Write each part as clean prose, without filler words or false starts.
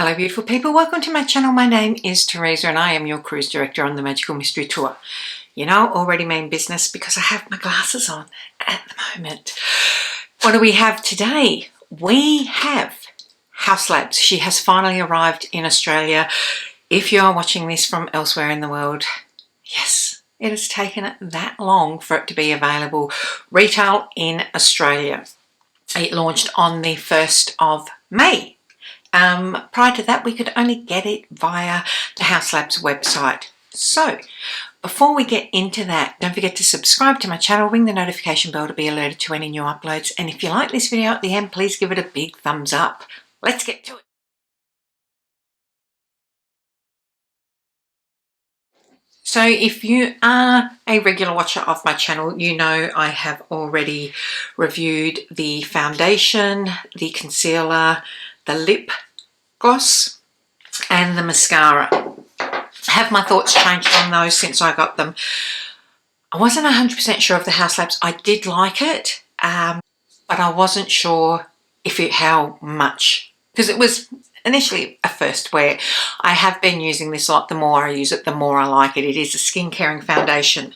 Hello beautiful people, welcome to my channel. My name is Teresa and I am your cruise director on the Magical Mystery Tour. You know, already mean business because I have my glasses on at the moment. What do we have today? We have Haus Labs. She has finally arrived in Australia. If you are watching this from elsewhere in the world, yes, it has taken that long for it to be available retail in Australia. It launched on the 1st of May. Prior to that, we could only get it via the Haus Labs website. So, before we get into that, don't forget to subscribe to my channel, ring the notification bell to be alerted to any new uploads, and if you like this video at the end, please give it a big thumbs up. Let's get to it. So if you are a regular watcher of my channel, you know I have already reviewed the foundation, the concealer, the lip gloss and the mascara. Have my thoughts changed on those since I got them? I wasn't 100% sure of the Haus Labs. I did like it, but I wasn't sure how much, because it was initially a first wear. I have been using this a lot. The more I use it, the more I like it. It is a skin caring foundation.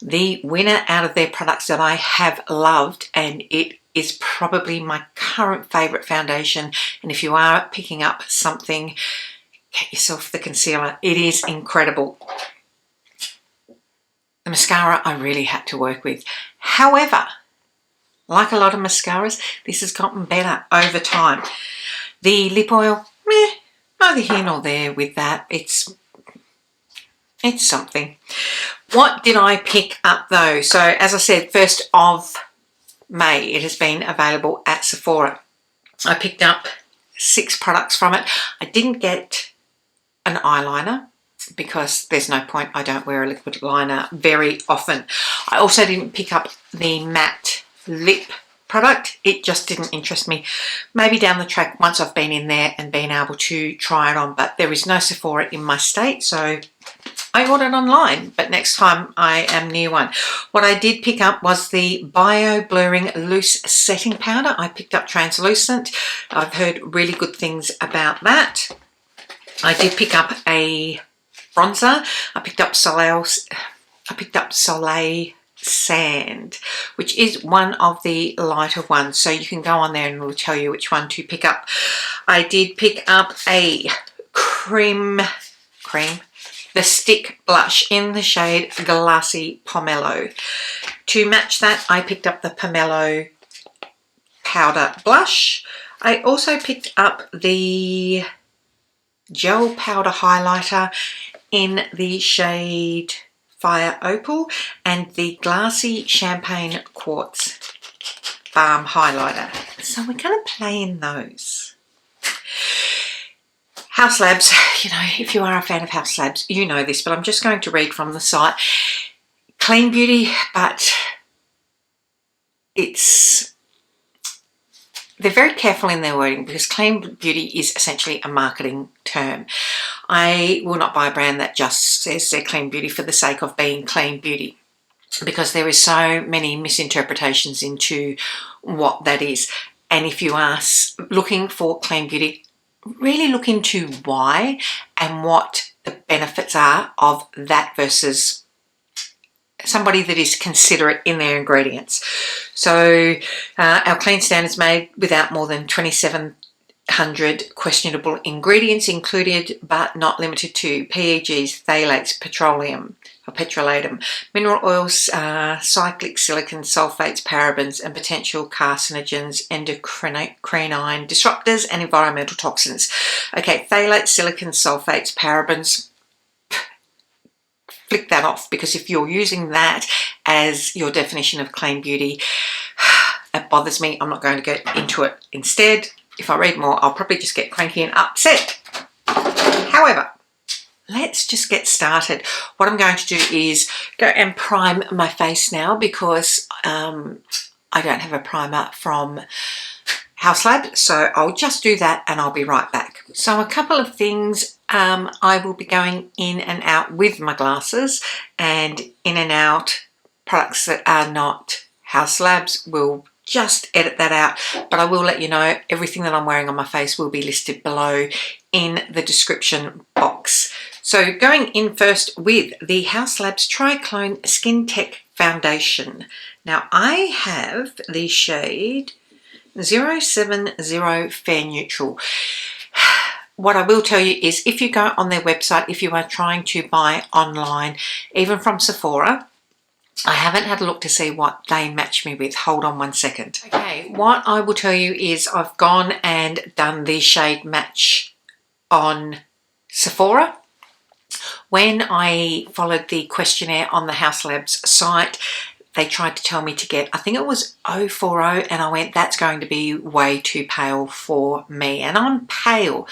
The winner out of their products that I have loved, and it is probably my current favourite foundation, and if you are picking up something, get yourself the concealer. It is incredible. The mascara I really had to work with. However, like a lot of mascaras, this has gotten better over time. The lip oil, neither here nor there with that. It's something. What did I pick up though? So as I said, 1st of May, it has been available at Sephora. I picked up 6 products from it. I didn't get an eyeliner because there's no point. I don't wear a liquid liner very often. I also didn't pick up the matte lip product. It just didn't interest me. Maybe down the track once I've been in there and been able to try it on, but there is no Sephora in my state, so I ordered online, but next time I am near one. What I did pick up was the Bio Blurring Loose Setting Powder. I picked up translucent. I've heard really good things about that. I did pick up a bronzer. I picked up Soleil Sand, which is one of the lighter ones. So you can go on there and it will tell you which one to pick up. I did pick up a the stick blush in the shade Glassy Pomelo. To match that, I picked up the Pomelo powder blush. I also picked up the gel powder highlighter in the shade Fire Opal and the Glassy Champagne Quartz Balm highlighter. So we're going to play in those. Haus Labs, you know, if you are a fan of Haus Labs, you know this, but I'm just going to read from the site. Clean beauty, but they're very careful in their wording because clean beauty is essentially a marketing term. I will not buy a brand that just says they're clean beauty for the sake of being clean beauty, because there is so many misinterpretations into what that is. And if you are looking for clean beauty, really look into why and what the benefits are of that versus somebody that is considerate in their ingredients. So our clean stand is made without more than 2,700 questionable ingredients included, but not limited to PEGs, phthalates, petrolatum, mineral oils, cyclic silicon, sulfates, parabens, and potential carcinogens, endocrine disruptors, and environmental toxins. Okay, phthalates, silicon, sulfates, parabens, flick that off, because if you're using that as your definition of clean beauty, it bothers me. I'm not going to get into it. Instead, if I read more, I'll probably just get cranky and upset. However, let's just get started. What I'm going to do is go and prime my face now, because I don't have a primer from Haus Labs, so I'll just do that and I'll be right back. So a couple of things. I will be going in and out with my glasses, and in and out products that are not Haus Labs will just edit that out, but I will let you know everything that I'm wearing on my face will be listed below in the description box. So going in first with the Haus Labs Triclone Skin Tech Foundation. Now I have the shade 070 Fair Neutral. What I will tell you is if you go on their website, if you are trying to buy online, even from Sephora, I haven't had a look to see what they match me with. Hold on one second. Okay, what I will tell you is I've gone and done the shade match on Sephora. When I followed the questionnaire on the Haus Labs site, they tried to tell me to get, I think it was 040, and I went, that's going to be way too pale for me. And I'm pale.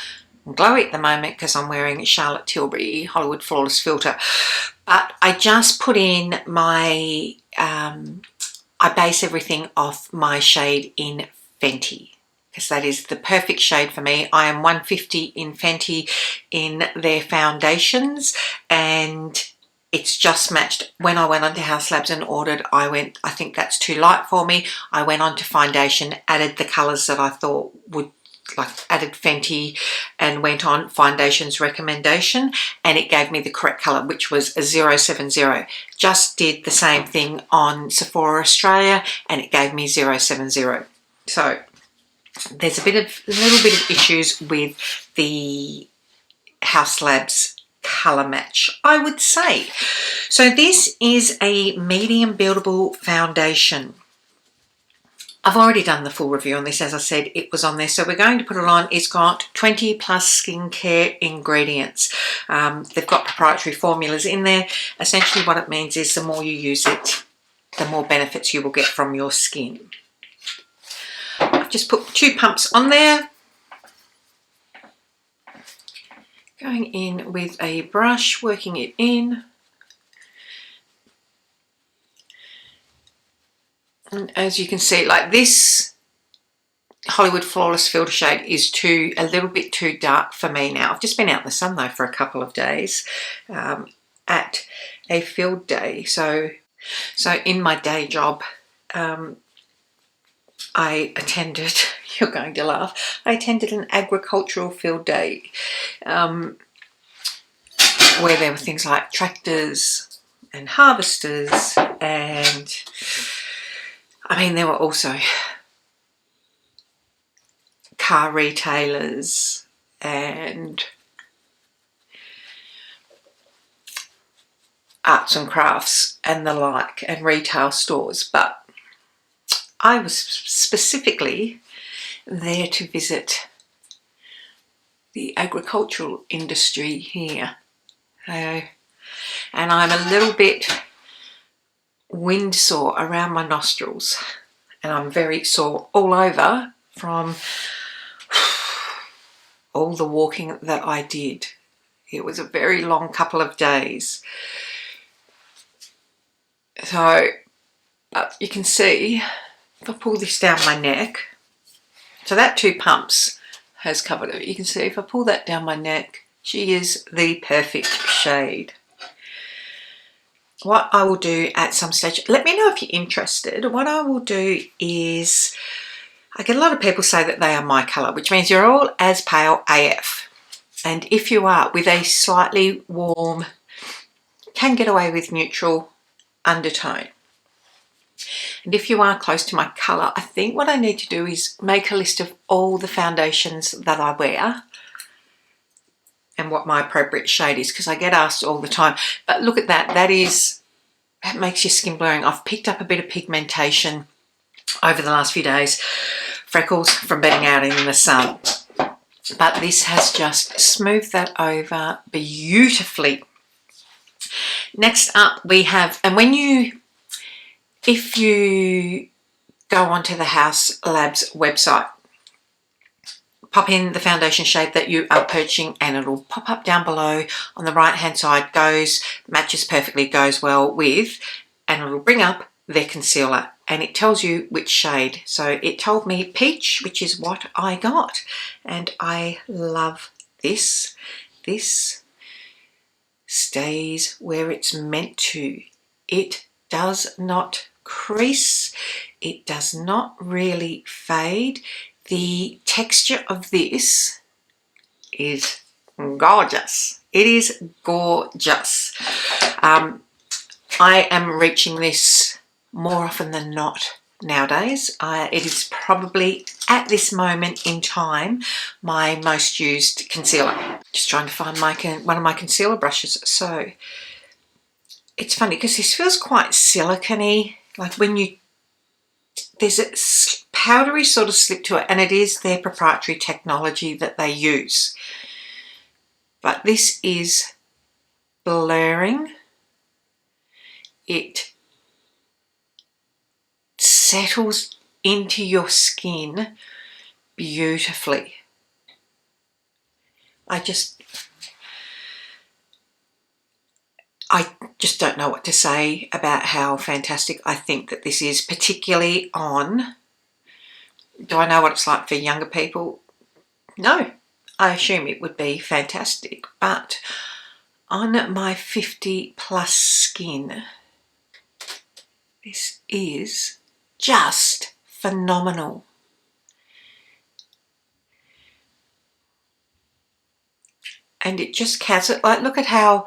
I'm glowy at the moment because I'm wearing Charlotte Tilbury Hollywood Flawless Filter. But I just put in my, I base everything off my shade in Fenty, because that is the perfect shade for me. I am 150 in Fenty in their foundations, and it's just matched. When I went onto Haus Labs and ordered, I think that's too light for me. I went on to foundation, added the colours that I thought would, like added Fenty, and went on foundation's recommendation, and it gave me the correct colour, which was a 070. Just did the same thing on Sephora Australia, and it gave me 070. So there's a little bit of issues with the Haus Labs colour match, I would say. So this is a medium buildable foundation. I've already done the full review on this. As I said, it was on there, so we're going to put it on. It's got 20 plus skincare ingredients. They've got proprietary formulas in there. Essentially what it means is the more you use it, the more benefits you will get from your skin. I've just put 2 pumps on there. Going in with a brush, working it in. And as you can see, like this Hollywood Flawless Filter shade is a little bit too dark for me now. I've just been out in the sun though for a couple of days at a field day. So in my day job, I attended, you're going to laugh, I attended an agricultural field day where there were things like tractors and harvesters, and I mean, there were also car retailers and arts and crafts and the like, and retail stores. But I was specifically there to visit the agricultural industry here. And I'm a little bit wind sore around my nostrils, and I'm very sore all over from all the walking that I did. It was a very long couple of days. So you can see if I pull this down my neck, so that 2 pumps has covered it. You can see if I pull that down my neck, she is the perfect shade. What I will do at some stage, let me know if you're interested, what I will do is, I get a lot of people say that they are my colour, which means you're all as pale AF. And if you are with a slightly warm, can get away with neutral undertone. And if you are close to my colour, I think what I need to do is make a list of all the foundations that I wear and what my appropriate shade is, because I get asked all the time. But look at that, that makes your skin blurring. I've picked up a bit of pigmentation over the last few days, freckles from being out in the sun. But this has just smoothed that over beautifully. Next up we have, and if you go onto the Haus Labs website, pop in the foundation shade that you are purchasing, and it'll pop up down below on the right hand side, matches perfectly, goes well with, and it'll bring up their concealer, and it tells you which shade. So it told me peach, which is what I got, and I love this. This stays where it's meant to. It does not crease. It does not really fade. The texture of this is gorgeous. It is gorgeous. I am reaching this more often than not nowadays. It is probably at this moment in time my most used concealer. Just trying to find one of my concealer brushes. So it's funny because this feels quite silicone-y, like when you, there's a powdery sort of slip to it, and it is their proprietary technology that they use. But this is blurring. It settles into your skin beautifully. I just don't know what to say about how fantastic I think that this is, particularly on, do I know what it's like for younger people? No, I assume it would be fantastic, but on my 50 plus skin, this is just phenomenal. And it just casts it, like, look at how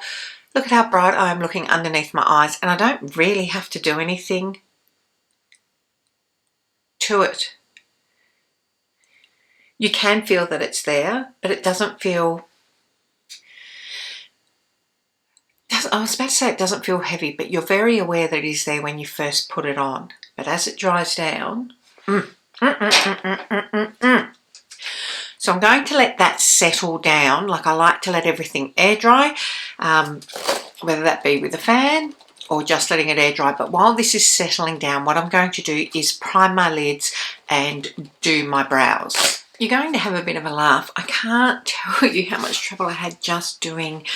bright I am looking underneath my eyes, and I don't really have to do anything to it. You can feel that it's there, but it doesn't feel, I was about to say it doesn't feel heavy, but you're very aware that it is there when you first put it on. But as it dries down, So I'm going to let that settle down. Like, I like to let everything air dry, whether that be with a fan or just letting it air dry. But while this is settling down, what I'm going to do is prime my lids and do my brows. You're going to have a bit of a laugh. I can't tell you how much trouble I had just doing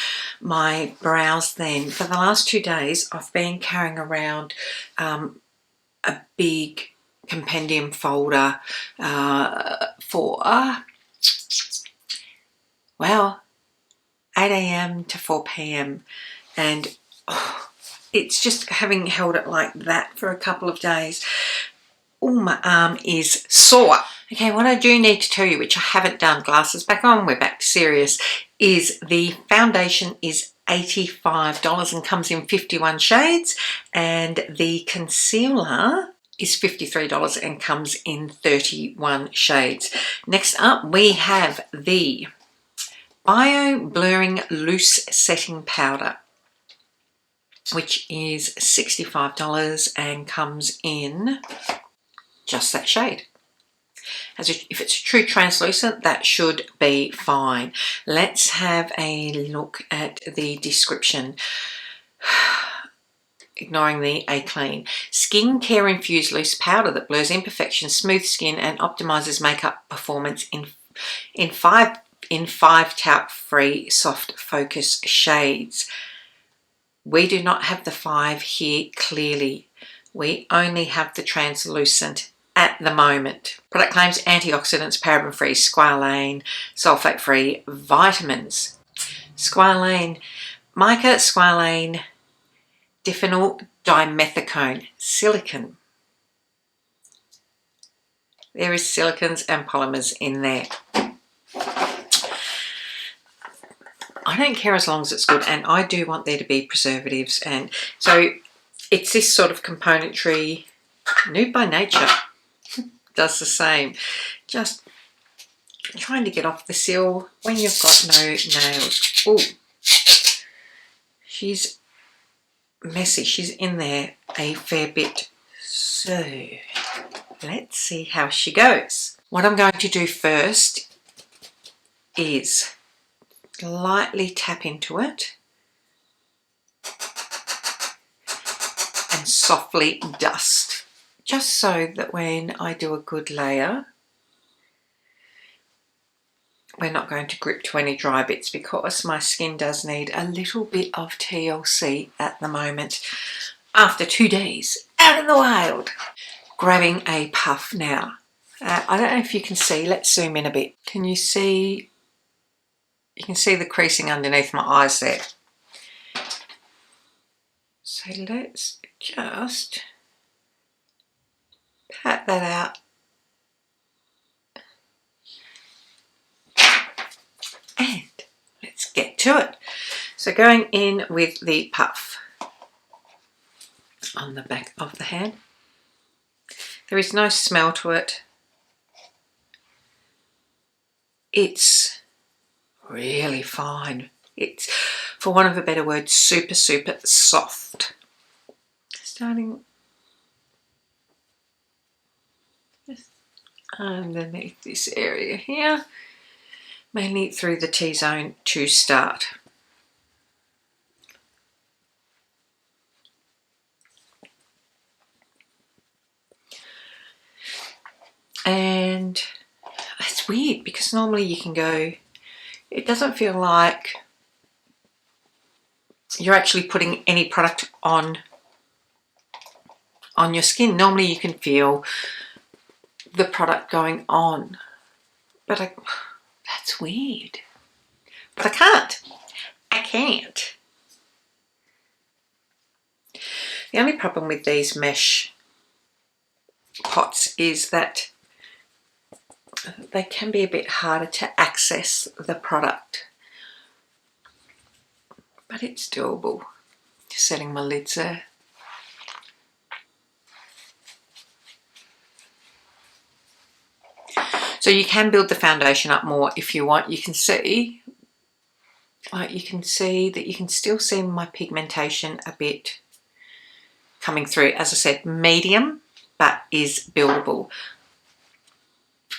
my brows then. For the last 2 days, I've been carrying around a big compendium folder for, well, 8 AM to 4 PM. And it's just, having held it like that for a couple of days, my arm is sore. Okay, what I do need to tell you, which I haven't done, glasses back on, we're back to serious, is the foundation is $85 and comes in 51 shades, and the concealer is $53 and comes in 31 shades. Next up, we have the Bio Blurring Loose Setting Powder, which is $65 and comes in just that shade. If it's a true translucent, that should be fine. Let's have a look at the description. Ignoring the A clean. Skincare infused loose powder that blurs imperfections, smooths skin, and optimizes makeup performance in five talc-free soft focus shades. We do not have the 5 here clearly. We only have the translucent at the moment. Product claims: antioxidants, paraben-free, squalane, sulfate-free, vitamins. Squalane, mica, squalane, diphenyl dimethicone, silicone. There is silicons and polymers in there. I don't care as long as it's good, and I do want there to be preservatives, and so it's this sort of componentry. Nude by Nature does the same. Just trying to get off the sill when you've got no nails. Oh, she's messy. She's in there a fair bit. So let's see how she goes. What I'm going to do first is lightly tap into it and softly dust, just so that when I do a good layer, we're not going to grip to any dry bits, because my skin does need a little bit of TLC at the moment after 2 days out in the wild. Grabbing a puff now. I don't know if you can see, let's zoom in a bit. Can you see? You can see the creasing underneath my eyes there. So let's just pat that out. And let's get to it. So going in with the puff on the back of the hand. There is no smell to it. It's really fine. It's, for want of a better word, super, super soft. Starting just underneath this area here, mainly through the T-zone to start. And it's weird because normally you can go, it doesn't feel like you're actually putting any product on your skin. Normally you can feel the product going on, but that's weird. But I can't. I can't. The only problem with these mesh pots is that they can be a bit harder to access the product, but it's doable. Just setting my lids there. So you can build the foundation up more if you want. You can see, like you can see that you can still see my pigmentation a bit coming through. As I said, medium, but is buildable.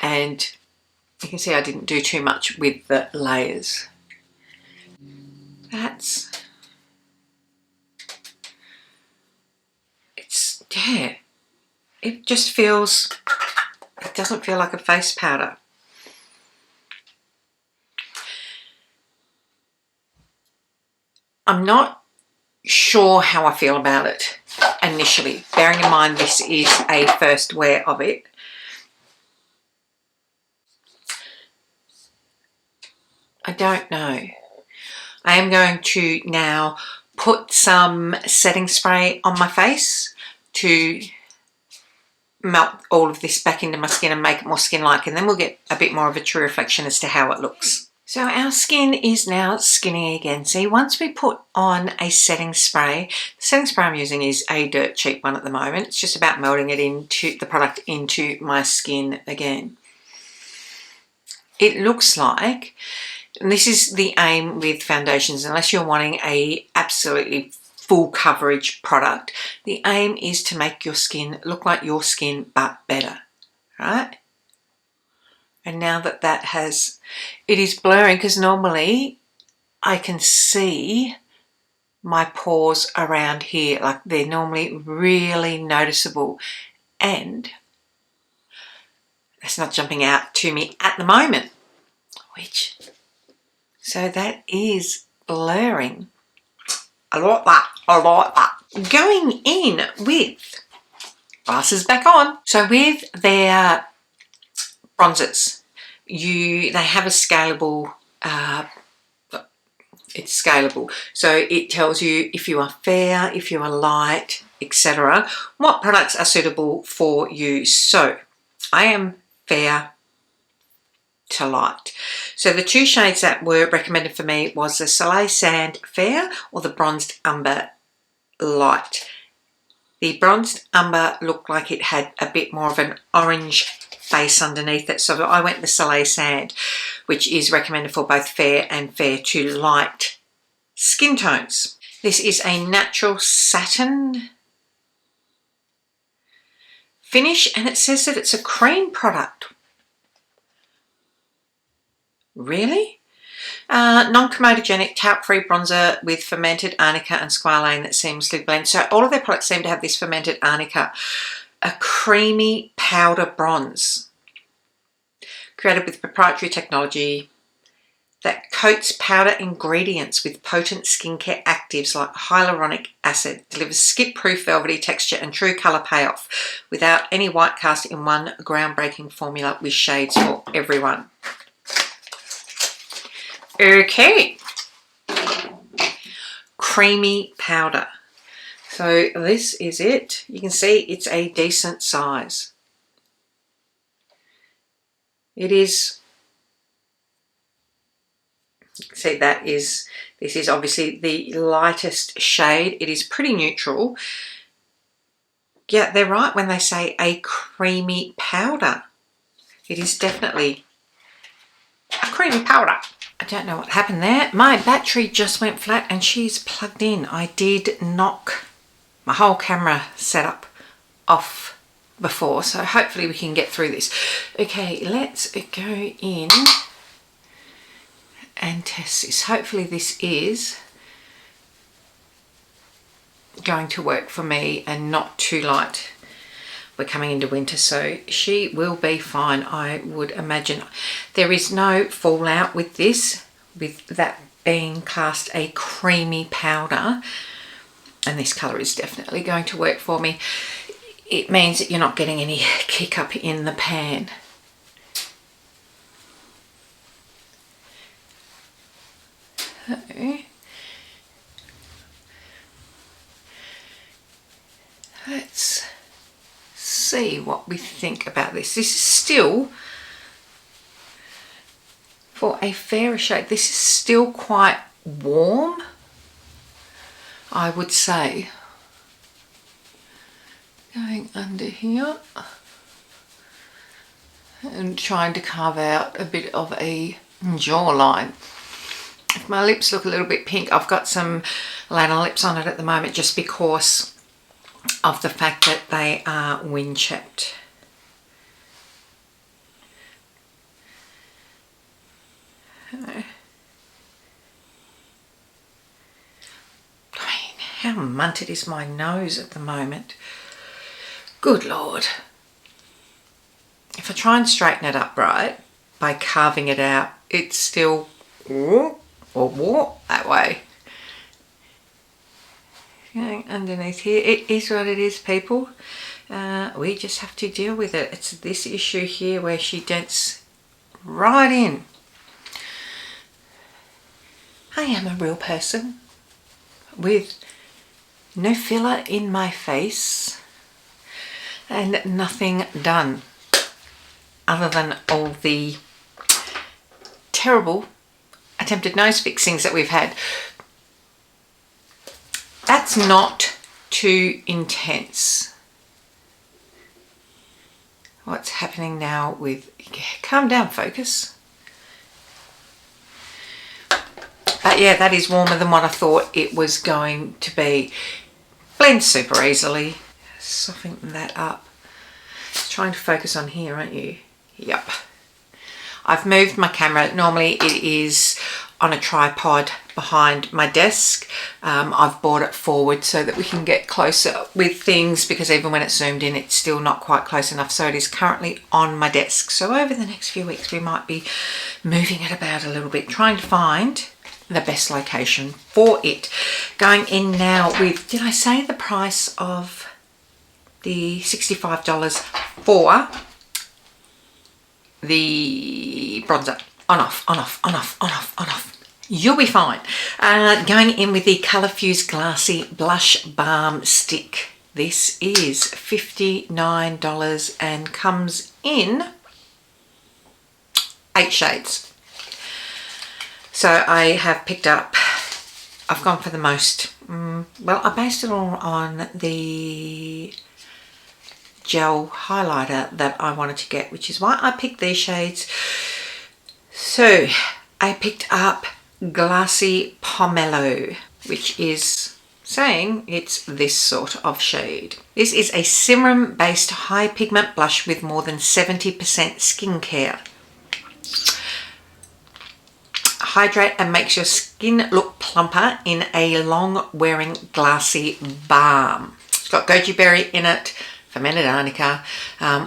And you can see I didn't do too much with the layers. Yeah, it just feels, it doesn't feel like a face powder. I'm not sure how I feel about it initially, bearing in mind this is a first wear of it. I don't know. I am going to now put some setting spray on my face to melt all of this back into my skin and make it more skin-like, and then we'll get a bit more of a true reflection as to how it looks. So our skin is now skinny again. See, once we put on a setting spray, the setting spray I'm using is a dirt cheap one at the moment. It's just about melting it into the product into my skin again. It looks like, and this is the aim with foundations, unless you're wanting a absolutely full coverage product, the aim is to make your skin look like your skin but better, right? And now that that has, it is blurring because normally I can see my pores around here, like they're normally really noticeable, and that's not jumping out to me at the moment, which, so that is blurring. I like that, I like that. Going in with glasses back on. So with their bronzers, they have a scalable, it's scalable. So it tells you if you are fair, if you are light, etc., what products are suitable for you. So I am fair to light. So the two shades that were recommended for me was the Soleil Sand Fair or the Bronzed Umber Light. The Bronzed Umber looked like it had a bit more of an orange base underneath it, so I went the Soleil Sand, which is recommended for both fair and fair to light skin tones. This is a natural satin finish, and it says that it's a cream product. Really? Non-comedogenic talc-free bronzer with fermented arnica and squalane that seamlessly blends. So all of their products seem to have this fermented arnica. A creamy powder bronze created with proprietary technology that coats powder ingredients with potent skincare actives like hyaluronic acid, delivers skip-proof velvety texture and true colour payoff without any white cast in one groundbreaking formula with shades for everyone. Okay, creamy powder. So this is it. You can see it's a decent size. It is, see, this is obviously the lightest shade. It is pretty neutral. Yeah, they're right when they say a creamy powder. It is definitely a creamy powder. I don't know what happened there. My battery just went flat and she's plugged in. I did knock my whole camera setup off before, so hopefully we can get through this. Okay, let's go in and test this. Hopefully this is going to work for me and not too light. We're coming into winter, so she will be fine, I would imagine. There is no fallout with this, with that being classed a creamy powder, and this colour is definitely going to work for me. It means that you're not getting any kick up in the pan. So, let's see what we think about this. This is still, for a fairer shade, this is still quite warm, I would say. Going under here and trying to carve out a bit of a jawline. If my lips look a little bit pink, I've got some liner lips on it at the moment just because of the fact that they are wind chipped. I mean, how munted is my nose at the moment? Good Lord. If I try and straighten it up right by carving it out, it's still that way. Going underneath here, it is what it is, people. We just have to deal with it. It's this issue here where she dents right in. I am a real person with no filler in my face and nothing done other than all the terrible attempted nose fixings that we've had. That's not too intense. What's happening now with, calm down, focus. But yeah, that is warmer than what I thought it was going to be. Blends super easily. Soften that up. Just trying to focus on here, aren't you? Yep. I've moved my camera. Normally it is on a tripod behind my desk. I've brought it forward so that we can get closer with things, because even when it's zoomed in, it's still not quite close enough. So it is currently on my desk. So over the next few weeks, we might be moving it about a little bit, trying to find the best location for it. Going in now with, did I say the price of the $65 for the bronzer? On off, on off, on off, on off, on off. You'll be fine. Going in with the Colour Fuse Glassy Blush Balm Stick. This is $59 and comes in 8 shades. So I have picked up, I've gone for the most, well, I based it all on the gel highlighter that I wanted to get, which is why I picked these shades. So I picked up Glassy Pomelo, which is saying it's this sort of shade. This is a serum based high pigment blush with more than 70% skincare. Hydrate and makes your skin look plumper in a long wearing glassy balm. It's got goji berry in it, fermented arnica,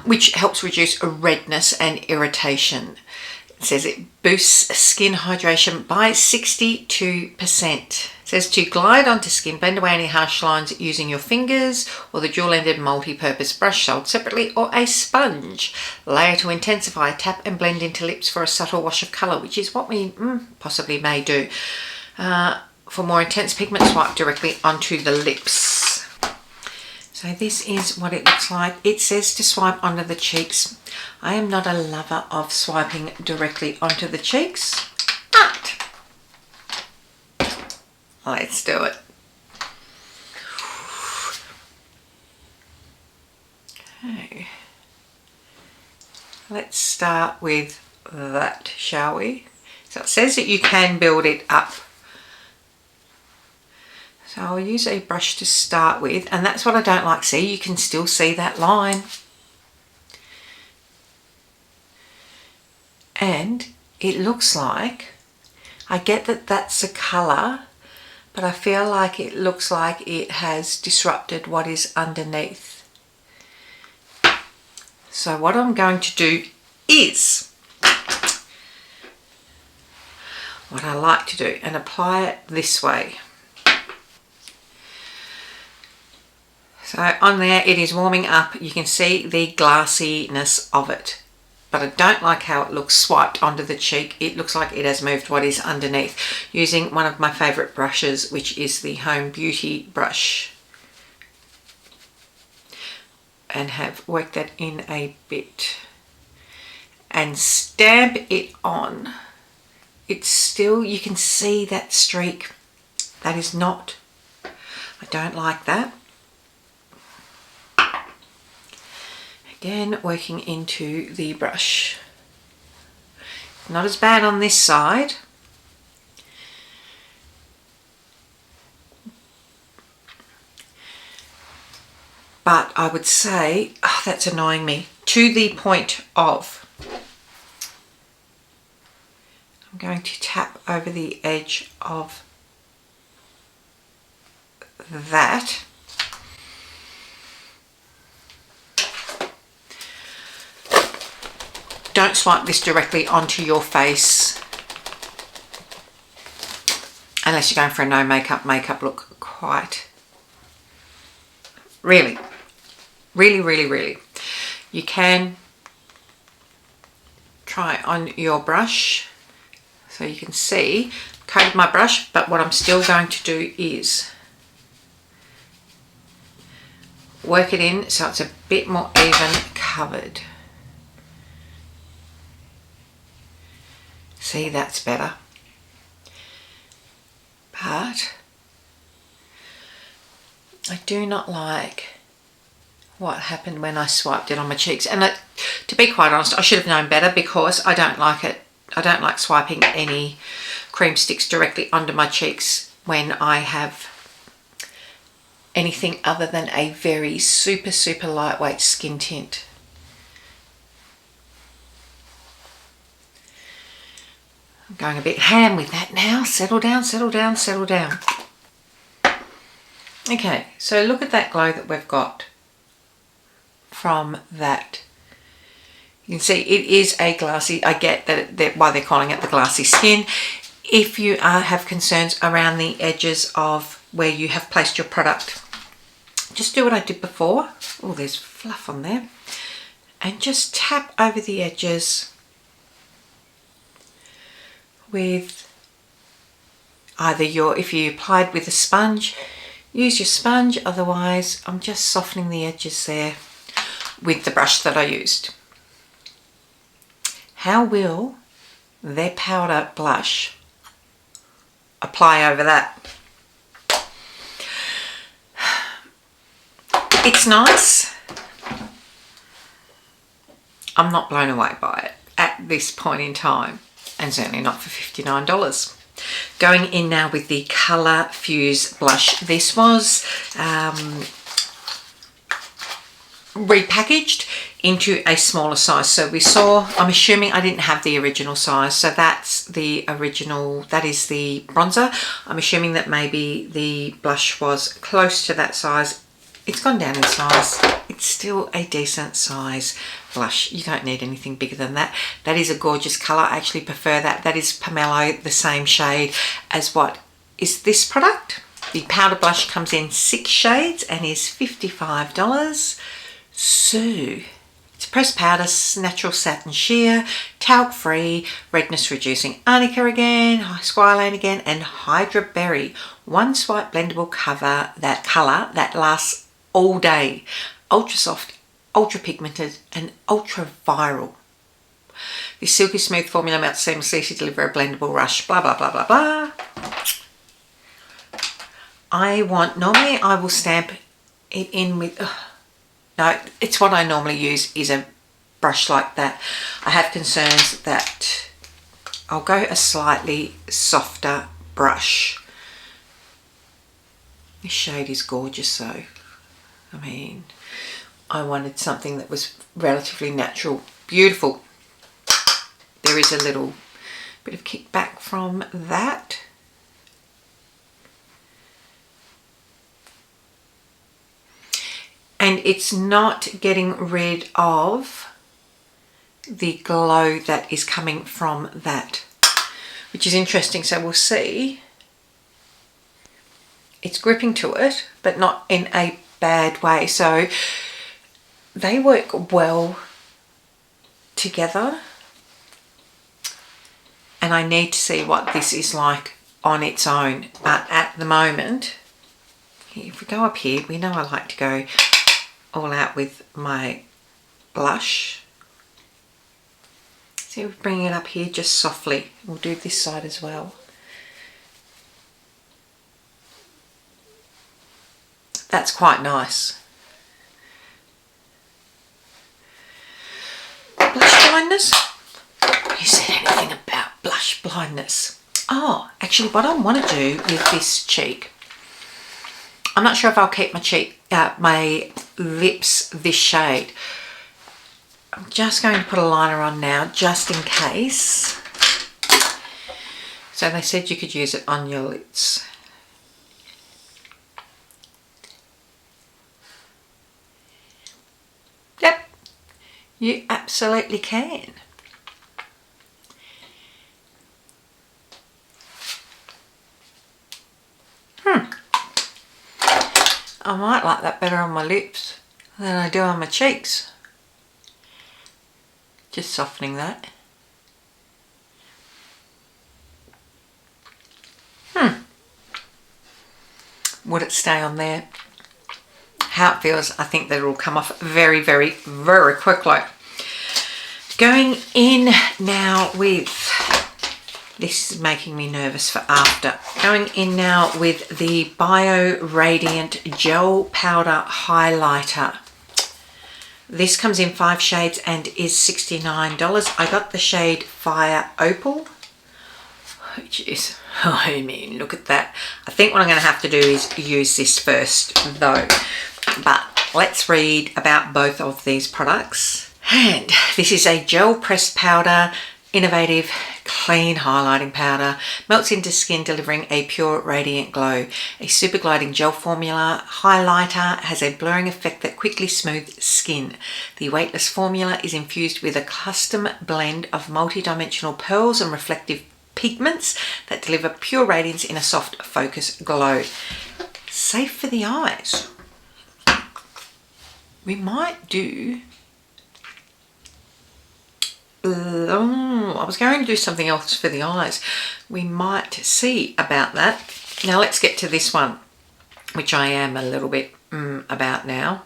which helps reduce redness and irritation. It says it boosts skin hydration by 62%. It says to glide onto skin, blend away any harsh lines using your fingers or the dual-ended multi-purpose brush sold separately, or a sponge. Layer to intensify, tap and blend into lips for a subtle wash of colour, which is what we possibly may do. For more intense pigment, swipe directly onto the lips. So this is what it looks like. It says to swipe onto the cheeks. I am not a lover of swiping directly onto the cheeks, but let's do it. Okay. Let's start with that, shall we? So it says that you can build it up. So I'll use a brush to start with, and that's what I don't like. See, you can still see that line. And it looks like, I get that that's a colour, but I feel like it looks like it has disrupted what is underneath. So what I'm going to do is what I like to do and apply it this way. So on there it is warming up. You can see the glassiness of it, but I don't like how it looks swiped onto the cheek. It looks like it has moved what is underneath, using one of my favourite brushes, which is the Home Beauty brush, and have worked that in a bit and stamp it on. It's still, you can see that streak. That is not, I don't like that. Again, working into the brush. Not as bad on this side. But I would say, oh, that's annoying me, to the point of, I'm going to tap over the edge of that. Don't swipe this directly onto your face unless you're going for a no makeup look. Quite. Really. You can try on your brush. So you can see, I've coated my brush, but what I'm still going to do is work it in so it's a bit more even covered. See, that's better. But I do not like what happened when I swiped it on my cheeks. And to be quite honest, I should have known better, because I don't like it. I don't like swiping any cream sticks directly onto my cheeks when I have anything other than a very super lightweight skin tint. I'm going a bit ham with that now. Settle down, settle down, settle down. Okay, so look at that glow that we've got from that. You can see it is a glassy. I get that why they're calling it the glassy skin. If you have concerns around the edges of where you have placed your product, just do what I did before. Oh, there's fluff on there. And just tap over the edges with either if you applied with a sponge, use your sponge. Otherwise, I'm just softening the edges there with the brush that I used. How will their powder blush apply over that? It's nice. I'm not blown away by it at this point in time, and certainly not for $59. Going in now with the Colour Fuse blush. This was repackaged into a smaller size. So we saw, I'm assuming I didn't have the original size, so that's the original, that is the bronzer. I'm assuming that maybe the blush was close to that size. It's gone down in size. It's still a decent size blush. You don't need anything bigger than that. That is a gorgeous colour. I actually prefer that. That is Pomelo, the same shade as what is this product. The powder blush comes in 6 shades and is $55. So it's pressed powder, natural satin sheer, talc free, redness reducing arnica again, squalane again, and hydra berry. One swipe blendable cover, that colour that lasts all day. Ultra soft, ultra pigmented and ultra viral. This silky smooth formula melts seamlessly to deliver a blendable rush. Blah, blah, blah, blah, blah. Normally I will stamp it in with, no, it's what I normally use is a brush like that. I have concerns that I'll go a slightly softer brush. This shade is gorgeous though. I mean, I wanted something that was relatively natural. Beautiful. There is a little bit of kickback from that. And it's not getting rid of the glow that is coming from that, which is interesting. So we'll see. It's gripping to it, but not in a bad way. So they work well together. And I need to see what this is like on its own. But at the moment, if we go up here, we know I like to go all out with my blush. So we're bringing it up here just softly. We'll do this side as well. That's quite nice. Blush blindness? Who said anything about blush blindness? Oh, actually what I want to do with this cheek, I'm not sure if I'll keep my lips this shade. I'm just going to put a liner on now, just in case. So they said you could use it on your lips. Yep, you absolutely can. I might like that better on my lips than I do on my cheeks. Just softening that. Would it stay on there? How it feels, I think that it will come off very, very, very quickly. Going in now with, this is making me nervous for after. Going in now with the Bio Radiant Gel Powder Highlighter. This comes in 5 shades and is $69. I got the shade Fire Opal, which is, I mean, look at that. I think what I'm going to have to do is use this first though. But let's read about both of these products. And this is a gel pressed powder, innovative clean highlighting powder, melts into skin delivering a pure radiant glow. A super gliding gel formula highlighter has a blurring effect that quickly smooths skin. The weightless formula is infused with a custom blend of multi-dimensional pearls and reflective pigments that deliver pure radiance in a soft focus glow. Safe for the eyes. We might do I was going to do something else for the eyes. We might see about that. Now let's get to this one, which I am a little bit about now.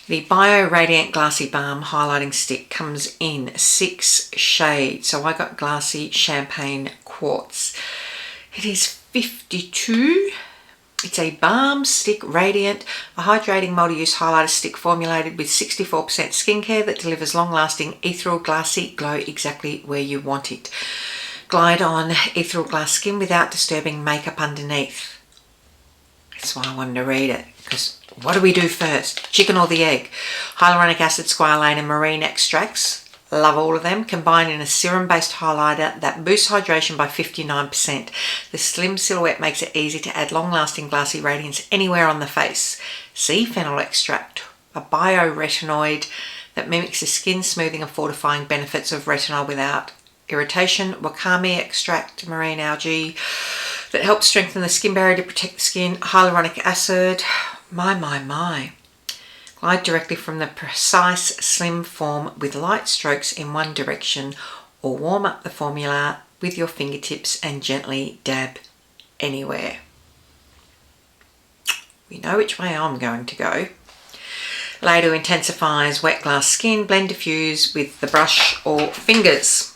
The Bio Radiant Glassy Balm Highlighting Stick comes in 6 shades. So I got Glassy Champagne Quartz. It is 52. It's a balm stick radiant, a hydrating multi-use highlighter stick formulated with 64% skincare that delivers long-lasting ethereal glassy glow exactly where you want it. Glide on ethereal glass skin without disturbing makeup underneath. That's why I wanted to read it, because what do we do first? Chicken or the egg? Hyaluronic acid, squalane and marine extracts. Love all of them. Combined in a serum-based highlighter that boosts hydration by 59%. The slim silhouette makes it easy to add long-lasting glassy radiance anywhere on the face. Sea fennel extract, a bioretinoid that mimics the skin smoothing and fortifying benefits of retinol without irritation. Wakame extract, marine algae that helps strengthen the skin barrier to protect the skin. Hyaluronic acid, my. Glide directly from the precise slim form with light strokes in one direction, or warm up the formula with your fingertips and gently dab anywhere. We know which way I'm going to go. Later intensifies wet glass skin. Blend diffuse with the brush or fingers.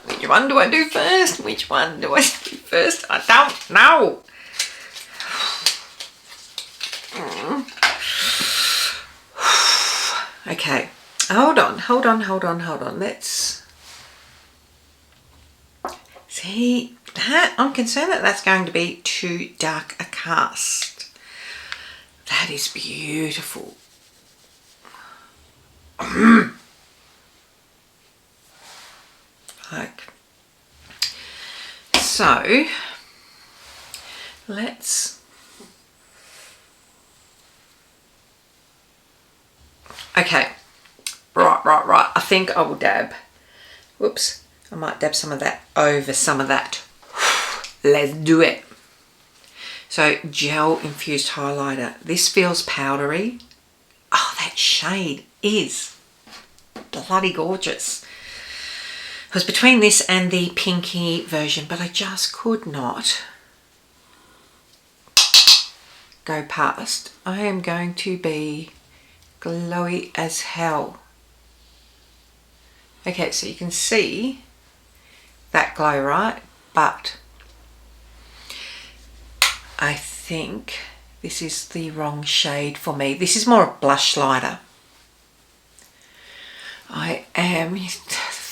Which one do I do first? Which one do I do first? I don't know. Okay, hold on. Let's see that. I'm concerned that that's going to be too dark a cast. That is beautiful. Like, so let's, okay, right. I think I will dab, whoops, I might dab some of that over some of that. Let's do it. So gel infused highlighter. This feels powdery. Oh, that shade is bloody gorgeous. It was between this and the pinky version, but I just could not go past. I am going to be glowy as hell. Okay, so you can see that glow, right? But I think this is the wrong shade for me. This is more a blush lighter. I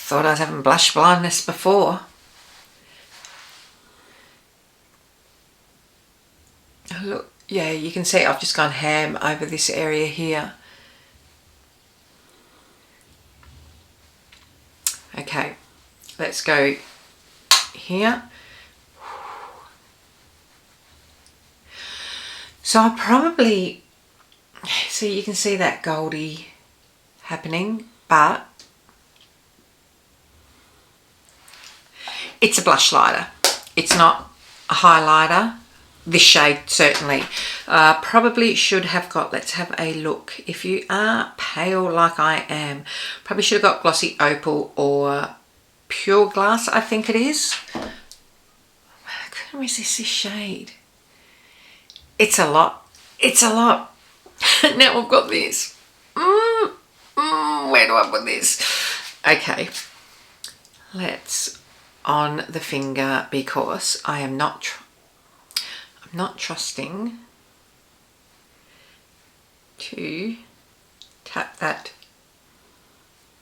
thought I was having blush blindness before. Look, yeah, you can see I've just gone ham over this area here. Okay, let's go here. So I probably, so you can see that goldy happening, but it's a blush lighter. It's not a highlighter. This shade certainly. Probably should have got, let's have a look. If you are pale like I am, probably should have got Glossy Opal or Pure Glass, I think it is. I couldn't resist this shade. It's a lot. It's a lot. Now I've got this. Where do I put this? Okay. Let's on the finger because I am not trusting to tap that.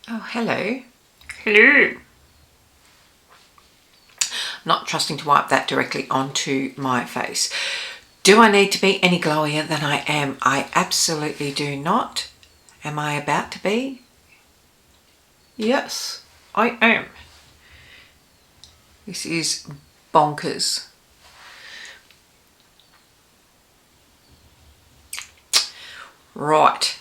Oh, hello. Hello. Not trusting to wipe that directly onto my face. Do I need to be any glowier than I am? I absolutely do not. Am I about to be? Yes, I am. This is bonkers. Right.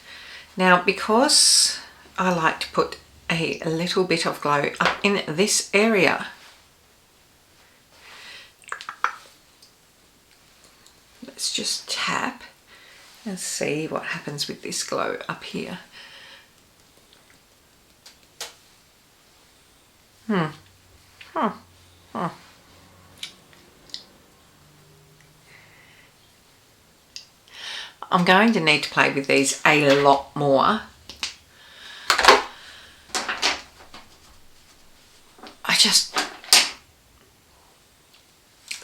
Now, because I like to put a little bit of glow up in this area, let's just tap and see what happens with this glow up here. I'm going to need to play with these a lot more.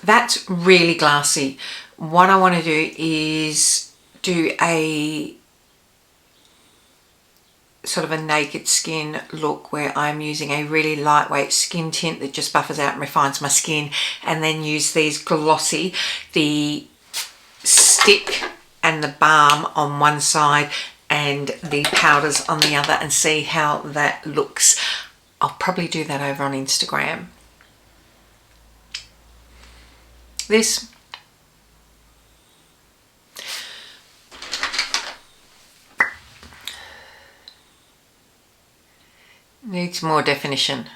That's really glassy. What I want to do is do a sort of a naked skin look where I'm using a really lightweight skin tint that just buffers out and refines my skin, and then use these Glossy, the stick and the balm on one side and the powders on the other, and see how that looks. I'll probably do that over on Instagram. This needs more definition.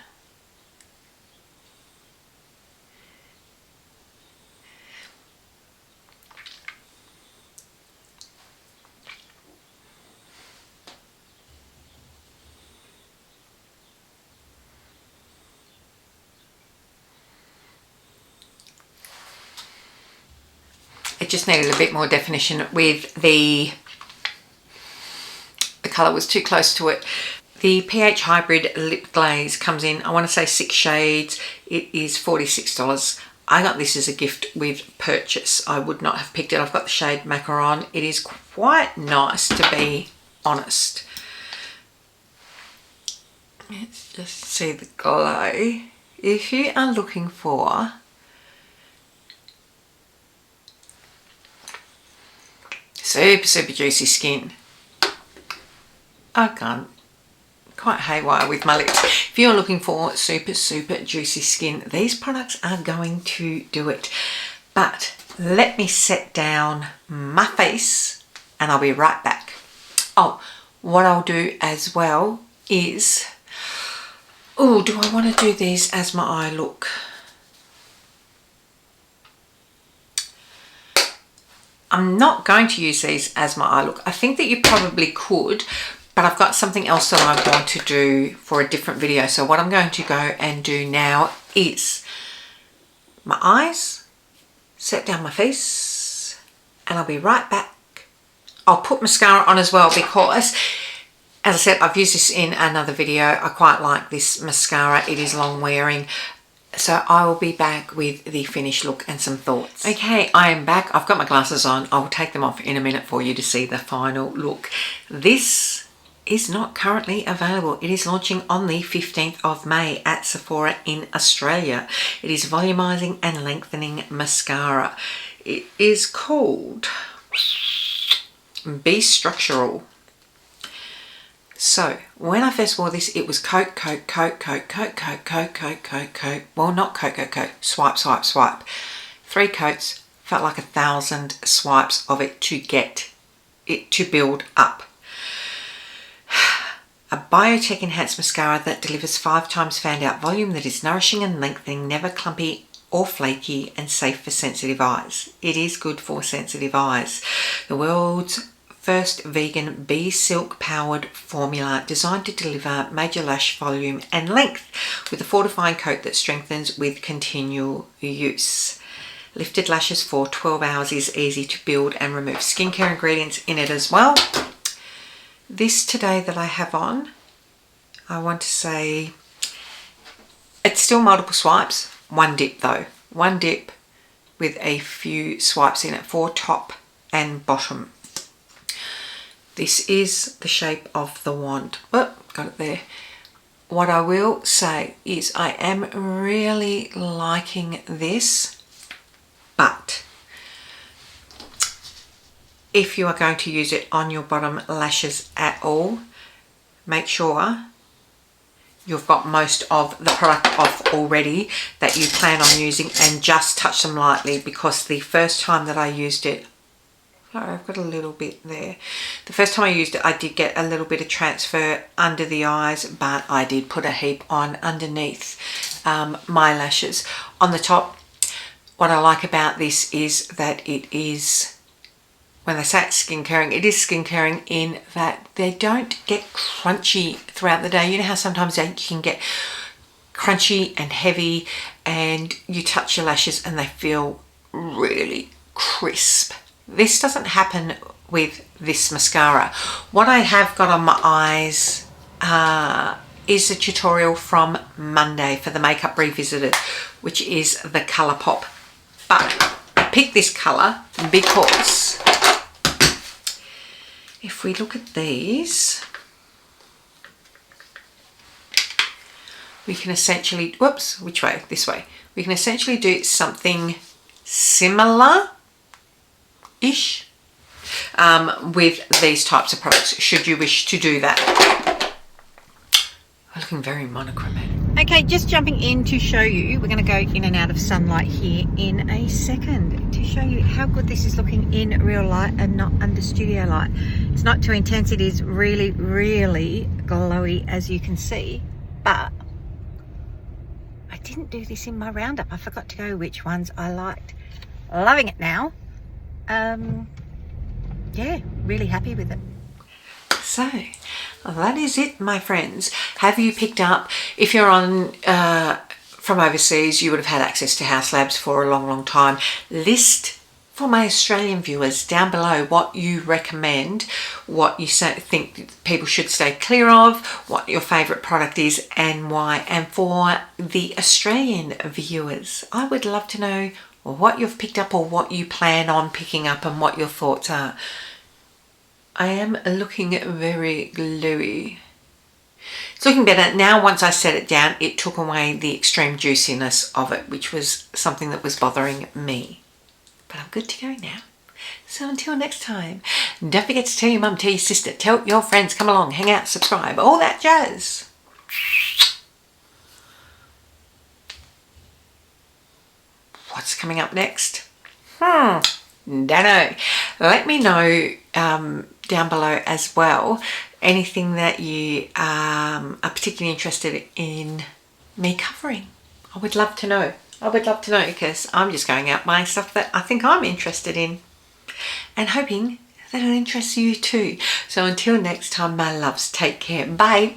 It just needed a bit more definition with the colour was too close to it. The pH Hybrid Lip Glaze comes in, I want to say 6 shades. It is $46. I got this as a gift with purchase. I would not have picked it. I've got the shade Macaron. It is quite nice, to be honest. Let's just see the glow. If you are looking for super juicy skin, I can't quite haywire with my lips. If you're looking for super juicy skin, these products are going to do it. But let me set down my face and I'll be right back. Oh, what I'll do as well is, oh, do I want to do these as my eye look? I'm not going to use these as my eye look. I think that you probably could, but I've got something else that I want to do for a different video. So what I'm going to go and do now is my eyes, set down my face, and I'll be right back. I'll put mascara on as well because, as I said, I've used this in another video. I quite like this mascara. It is long wearing. So I will be back with the finished look and some thoughts. Okay, I am back. I've got my glasses on. I will take them off in a minute for you to see the final look. This is not currently available. It is launching on the 15th of May at Sephora in Australia. It is volumizing and lengthening mascara. It is called Be Structural. So when I first wore this, it was coat. Well, not coat. Swipe. 3 coats. Felt like 1,000 swipes of it to get it to build up. A biotech enhanced mascara that delivers 5 times fanned out volume, that is nourishing and lengthening, never clumpy or flaky, and safe for sensitive eyes. It is good for sensitive eyes. The world's first vegan bee silk powered formula designed to deliver major lash volume and length with a fortifying coat that strengthens with continual use. Lifted lashes for 12 hours is easy to build and remove. Skincare ingredients in it as well. This today that I have on, I want to say it's still multiple swipes. 1 dip though. 1 dip with a few swipes in it for top and bottom. This is the shape of the wand. Oh, got it there. What I will say is I am really liking this, but if you are going to use it on your bottom lashes at all, make sure you've got most of the product off already that you plan on using, and just touch them lightly, because the first time that I used it, sorry, I've got a little bit there. The first time I used it, I did get a little bit of transfer under the eyes, but I did put a heap on underneath my lashes. On the top, what I like about this is that it is, when they say it's skin caring, it is skin caring in that they don't get crunchy throughout the day. You know how sometimes they can get crunchy and heavy, and you touch your lashes and they feel really crisp. This doesn't happen with this mascara. What I have got on my eyes is a tutorial from Monday for the Makeup Revisited, which is the Colour Pop. But I picked this colour because if we look at these, we can essentially, whoops, which way? This way. We can essentially do something similar-ish with these types of products, should you wish to do that. We're looking very monochromatic. Okay, just jumping in to show you, we're going to go in and out of sunlight here in a second to show you how good this is looking in real light and not under studio light. It's not too intense, it is really glowy, as you can see, but I didn't do this in my roundup. I forgot to go which ones I liked. Loving it now. Yeah, really happy with it. So that is it, my friends. Have you picked up, if you're on from overseas, you would have had access to Haus Labs for a long time. List for my Australian viewers down below what you recommend, what you think people should stay clear of, what your favourite product is and why. And for the Australian viewers, I would love to know what you've picked up or what you plan on picking up and what your thoughts are. I am looking very gluey. It's looking better now. Once I set it down, it took away the extreme juiciness of it, which was something that was bothering me. But I'm good to go now. So until next time, don't forget to tell your mum, tell your sister, tell your friends, come along, hang out, subscribe, all that jazz. What's coming up next? Don't know. Let me know down below as well anything that you are particularly interested in me covering. I would love to know. I would love to know, because I'm just going out buying stuff that I think I'm interested in and hoping that it interests you too. So until next time, my loves, take care. Bye.